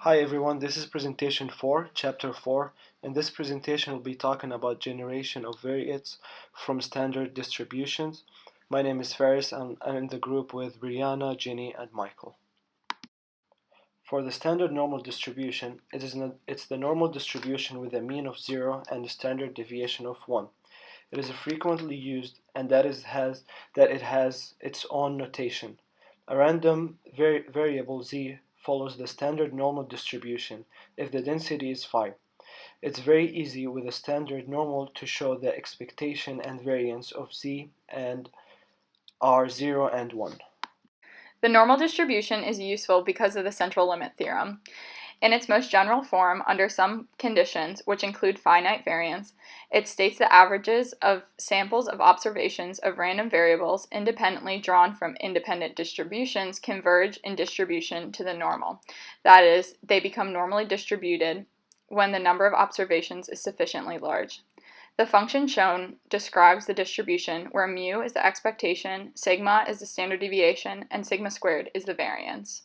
Hi everyone, this is presentation 4, chapter 4. In this presentation we'll be talking about generation of variates from standard distributions. My name is Faris and I'm in the group with Brianna, Jenni, and Michael. For the standard normal distribution, it's the normal distribution with a mean of 0 and a standard deviation of 1. It is frequently used and that it has its own notation. A random variable z follows the standard normal distribution if the density is phi. It's very easy with a standard normal to show the expectation and variance of z and r 0 and 1. The normal distribution is useful because of the central limit theorem. In its most general form, under some conditions, which include finite variance, it states that averages of samples of observations of random variables independently drawn from independent distributions converge in distribution to the normal. That is, they become normally distributed when the number of observations is sufficiently large. The function shown describes the distribution where mu is the expectation, sigma is the standard deviation, and sigma squared is the variance.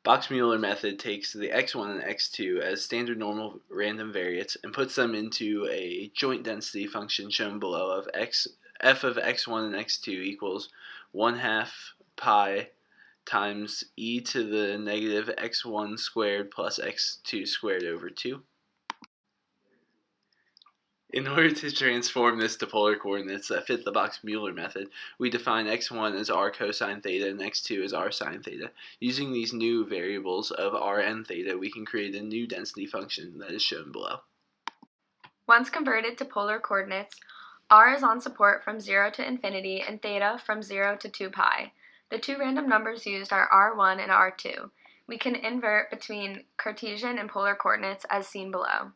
Box-Mueller method takes the x1 and x2 as standard normal random variates and puts them into a joint density function shown below of f of x1 and x2 equals 1/2 pi times e to the negative x1 squared plus x2 squared over 2. In order to transform this to polar coordinates that fit the Box-Mueller method, we define x1 as r cosine theta and x2 as r sine theta. Using these new variables of r and theta, we can create a new density function that is shown below. Once converted to polar coordinates, r is on support from 0 to infinity and theta from 0 to 2 pi. The two random numbers used are r1 and r2. We can invert between Cartesian and polar coordinates as seen below.